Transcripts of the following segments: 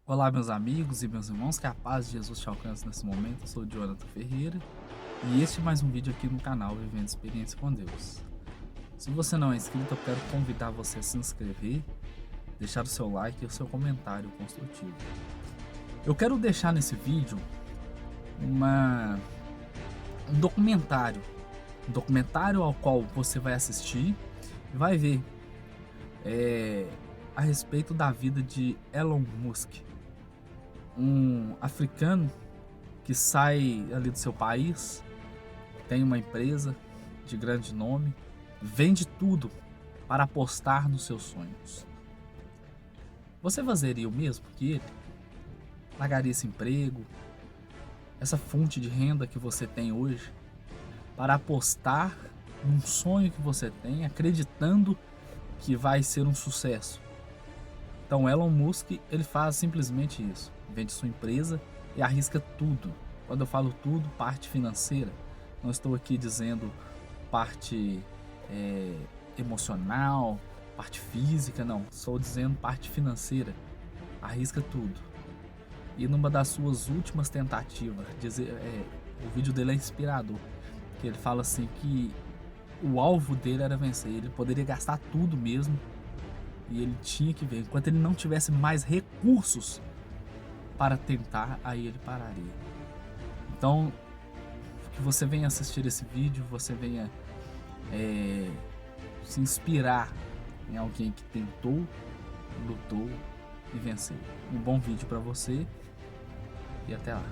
Olá, meus amigos e meus irmãos, que a paz de Jesus te alcance nesse momento. Eu sou o Jonathan Ferreira e este é mais um vídeo aqui no canal Vivendo Experiência com Deus. Se você não é inscrito, eu quero convidar você a se inscrever, deixar o seu like e o seu comentário construtivo. Eu quero deixar nesse vídeo um documentário ao qual você vai assistir e vai ver a respeito da vida de Elon Musk, um africano que sai ali do seu país, tem uma empresa de grande nome, vende tudo para apostar nos seus sonhos. Você fazeria o mesmo que ele? Largaria esse emprego, essa fonte de renda que você tem hoje, para apostar num sonho que você tem, acreditando que vai ser um sucesso? Então Elon Musk, ele faz simplesmente isso, vende sua empresa e arrisca tudo. Quando eu falo tudo, parte financeira, não estou aqui dizendo parte emocional, parte física, não, estou dizendo parte financeira, arrisca tudo. E numa das suas últimas tentativas, o vídeo dele é inspirador, que ele fala assim que o alvo dele era vencer, ele poderia gastar tudo mesmo, e ele tinha que ver, enquanto ele não tivesse mais recursos para tentar, aí ele pararia. Então, que você venha assistir esse vídeo, você venha se inspirar em alguém que tentou, lutou e venceu. Um bom vídeo para você e até lá.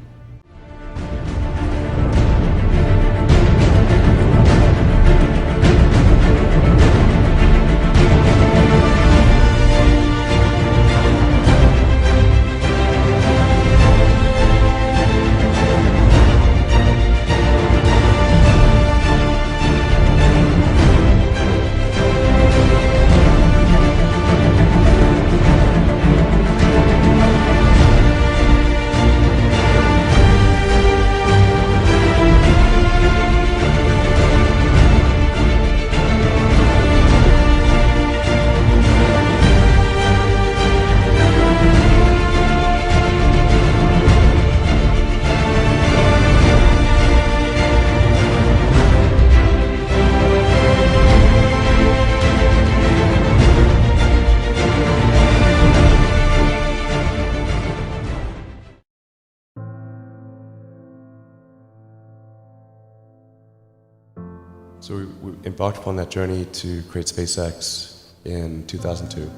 So we embarked upon that journey to create SpaceX in 2002.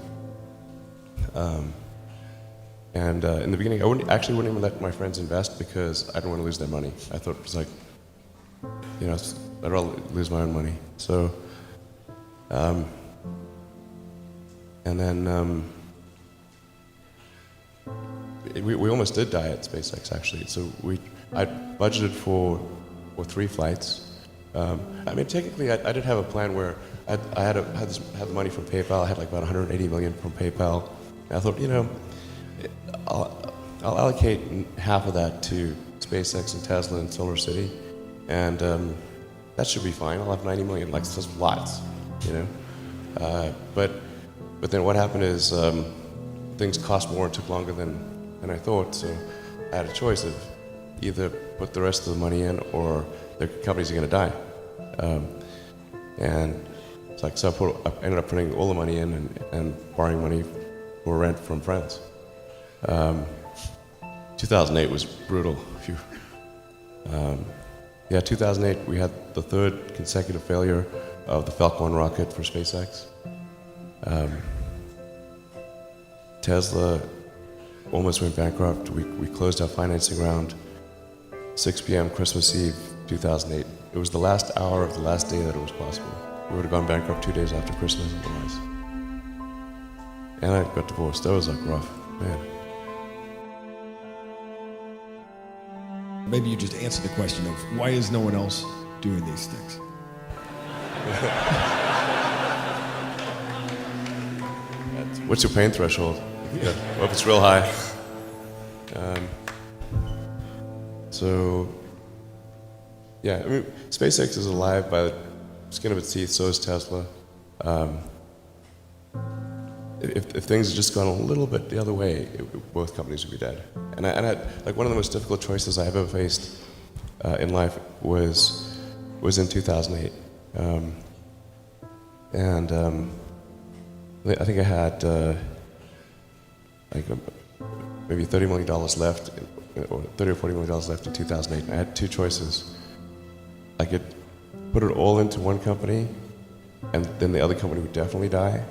In the beginning, I wouldn't even let my friends invest because I didn't want to lose their money. I thought it was like, I'd rather lose my own money. So, we almost did die at SpaceX actually. So I budgeted for 3 flights. Technically, I did have a plan where I had the money from PayPal. I had like about 180 million from PayPal. And I thought, I'll allocate half of that to SpaceX and Tesla and Solar City, and that should be fine. I'll have 90 million. Like, that's lots, But then what happened is things cost more and took longer than I thought. So I had a choice of either put the rest of the money in or the companies are going to die. And it's like, so I ended up putting all the money in and borrowing money for rent from friends. 2008 was brutal. 2008 we had the 3rd consecutive failure of the Falcon 1 rocket for SpaceX. Tesla almost went bankrupt. We closed our financing round 6 p.m. Christmas Eve 2008. It was the last hour of the last day that it was possible. We would have gone bankrupt 2 days after Christmas otherwise. And I got divorced. That was like rough, man. Maybe you just answer the question of why is no one else doing these things? What's your pain threshold? Well, if it's real high. SpaceX is alive by the skin of its teeth, so is Tesla. if things had just gone a little bit the other way, both companies would be dead. And I like one of the most difficult choices I have ever faced in life was in 2008. I think I had maybe $30 million left, or $30 or $40 million left in 2008. I had two choices. I could put it all into one company, and then the other company would definitely die,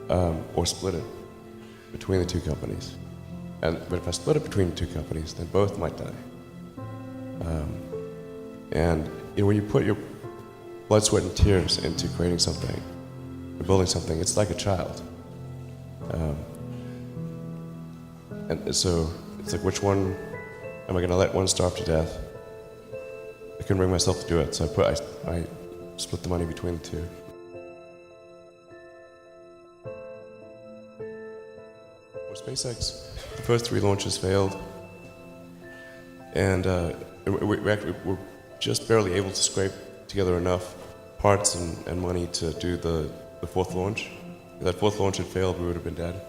or split it between the two companies. But if I split it between the two companies, then both might die. And when you put your blood, sweat, and tears into creating something, or building something, it's like a child. And so it's like, which one am I going to let one starve to death? I couldn't bring myself to do it, so I split the money between the two. For SpaceX, the first 3 launches failed, and we actually were just barely able to scrape together enough parts and money to do the 4th launch. If that 4th launch had failed, we would have been dead.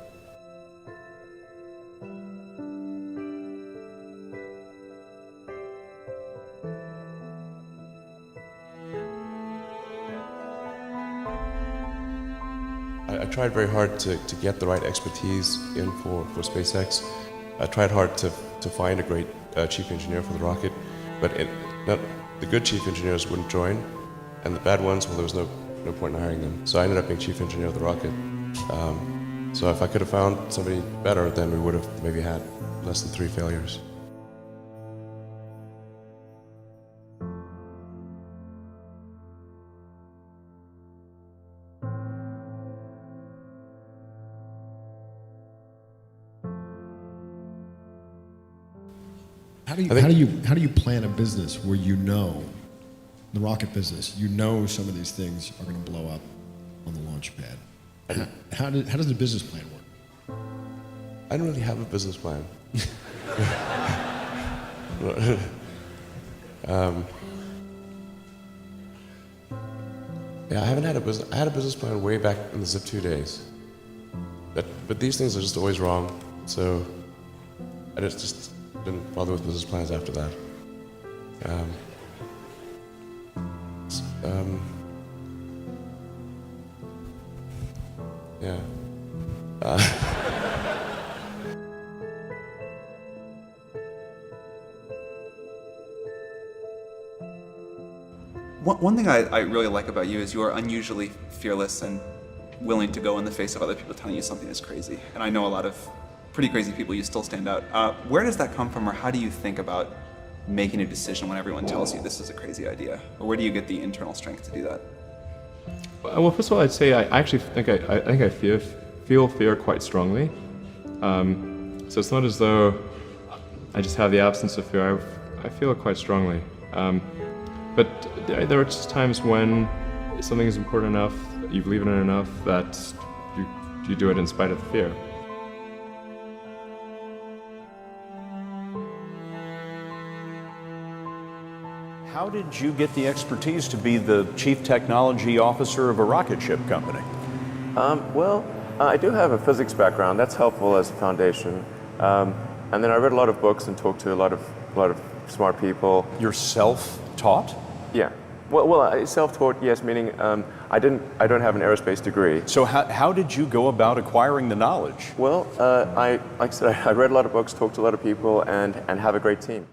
I tried very hard to get the right expertise in for SpaceX. I tried hard to find a great chief engineer for the rocket, but the good chief engineers wouldn't join, and the bad ones, well, there was no point in hiring them. So I ended up being chief engineer of the rocket. So if I could have found somebody better, then we would have maybe had less than 3 failures. How do you plan a business where you know, the rocket business, you know some of these things are going to blow up on the launch pad? How does the business plan work? I don't really have a business plan. Yeah, I haven't had a business. I had a business plan way back in the Zip 2 days. But these things are just always wrong. So I just didn't bother with business plans after that. Yeah. One thing I really like about you is you are unusually fearless and willing to go in the face of other people telling you something is crazy. And I know a lot of pretty crazy people, you still stand out. Where does that come from, or how do you think about making a decision when everyone tells you this is a crazy idea? Or where do you get the internal strength to do that? Well, first of all, I'd say I actually think I feel fear quite strongly. So it's not as though I just have the absence of fear. I feel it quite strongly. But there are just times when something is important enough, you believe in it enough, that you do it in spite of the fear. How did you get the expertise to be the chief technology officer of a rocket ship company? I do have a physics background. That's helpful as a foundation. And then I read a lot of books and talked to a lot of smart people. You're self-taught? Yeah. Well, self-taught, yes, meaning I don't have an aerospace degree. So how did you go about acquiring the knowledge? Well, like I said, I read a lot of books, talked to a lot of people, and have a great team.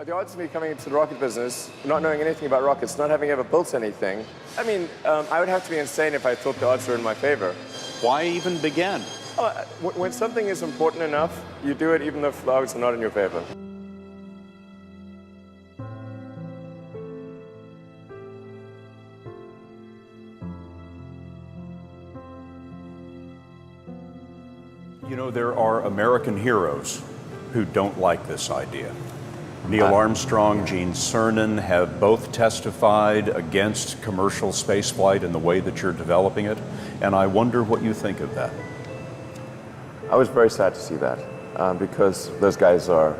The odds of me coming into the rocket business, not knowing anything about rockets, not having ever built anything, I mean, I would have to be insane if I thought the odds were in my favor. Why even begin? When something is important enough, you do it even though the odds are not in your favor. You know, there are American heroes who don't like this idea. Neil Armstrong, Gene Cernan have both testified against commercial spaceflight in the way that you're developing it, and I wonder what you think of that. I was very sad to see that, because those guys are,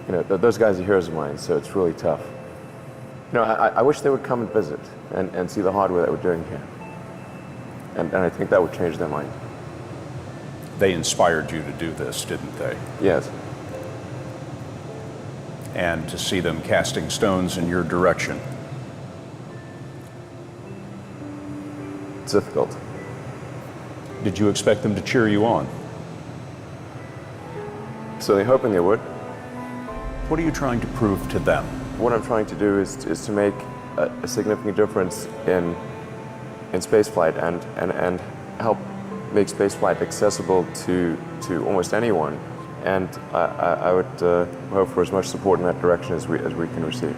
those guys are heroes of mine, so it's really tough. I wish they would come and visit and see the hardware that we're doing here. And I think that would change their mind. They inspired you to do this, didn't they? Yes. And to see them casting stones in your direction. It's difficult. Did you expect them to cheer you on? Certainly hoping they would. What are you trying to prove to them? What I'm trying to do is to make a significant difference in spaceflight and help make spaceflight accessible to almost anyone. And I would hope for as much support in that direction as we can receive.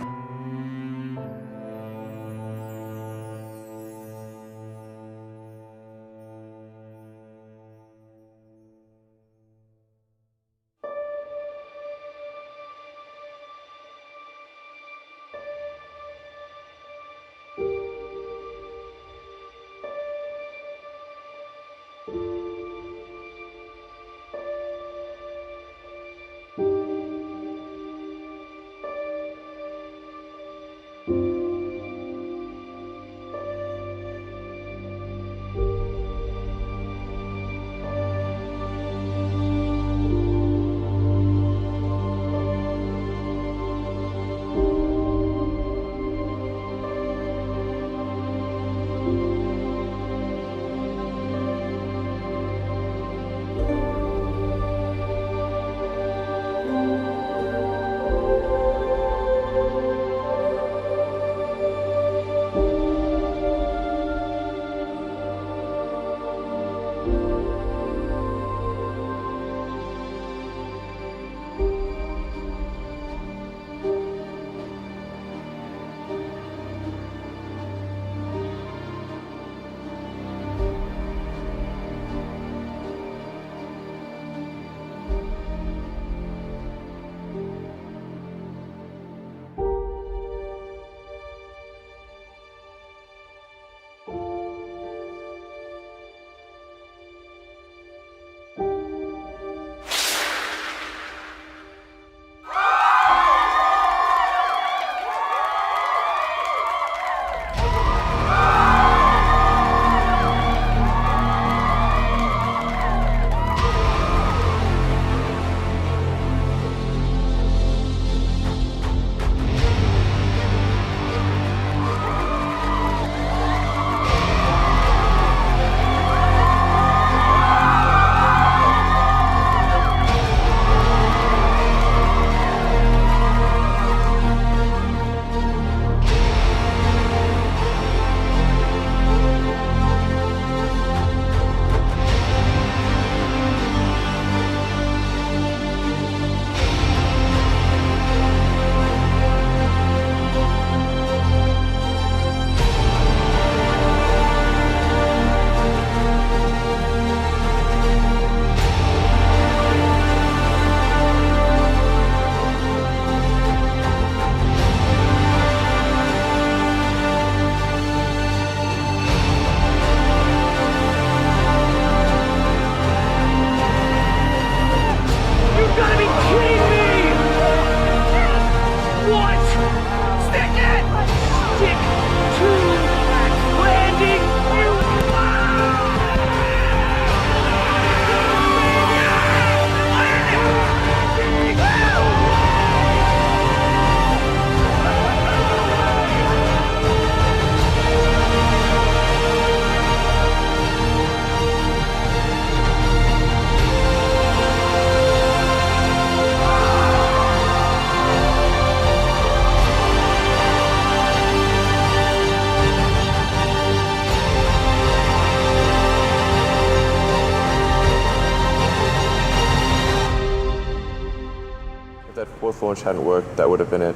fourth launch hadn't worked, that would have been it.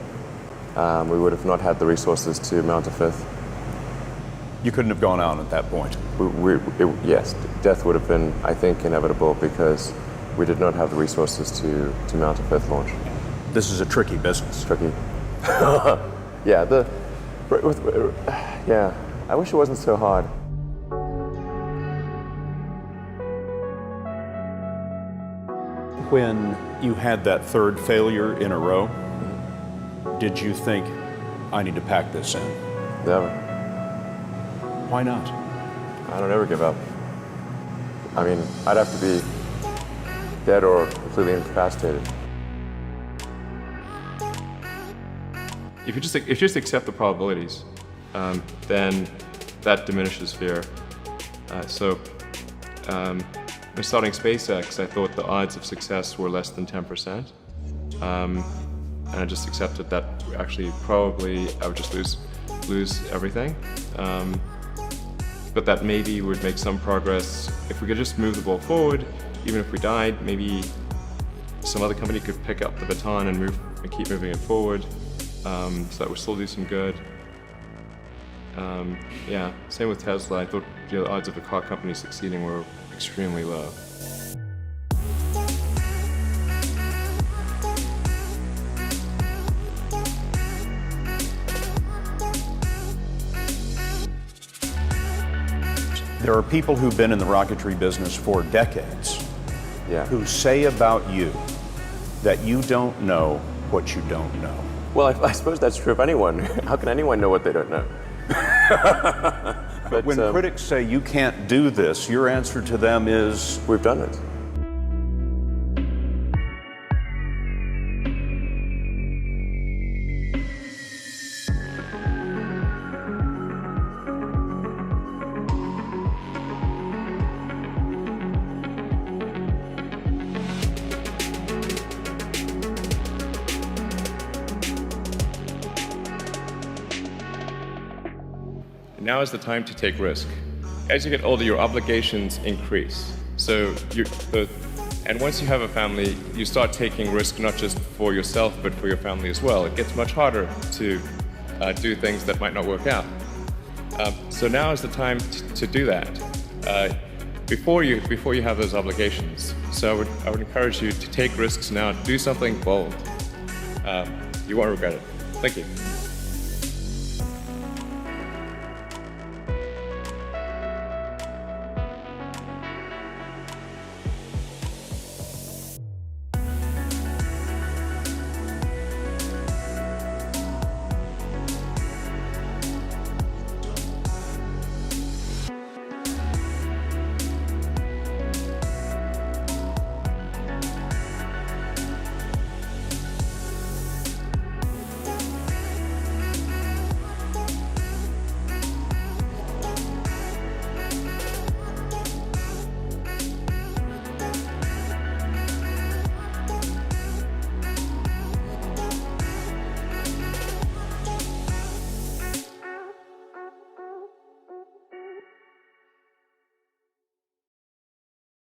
We would have not had the resources to mount a fifth. You couldn't have gone on at that point. Yes, death would have been, I think, inevitable because we did not have the resources to mount a fifth launch. This is a tricky business. Tricky. Yeah, yeah, I wish it wasn't so hard. When you had that third failure in a row, did you think, I need to pack this in? Never. Why not? I don't ever give up. I mean, I'd have to be dead or completely incapacitated. If you just accept the probabilities, then that diminishes fear. When starting SpaceX, I thought the odds of success were less than 10%. And I just accepted that actually probably I would just lose everything. But that maybe would make some progress. If we could just move the ball forward, even if we died, maybe some other company could pick up the baton and keep moving it forward, so that would still do some good. Yeah, same with Tesla. I thought the odds of a car company succeeding were extremely low. There are people who've been in the rocketry business for decades Yeah. who say about you that you don't know what you don't know. Well, I suppose that's true of anyone. How can anyone know what they don't know? But When critics say you can't do this, your answer to them is, we've done it. Now is the time to take risk. As you get older, your obligations increase. And once you have a family, you start taking risk not just for yourself, but for your family as well. It gets much harder to do things that might not work out. So now is the time to do that before you have those obligations. So I would encourage you to take risks now. Do something bold. You won't regret it. Thank you.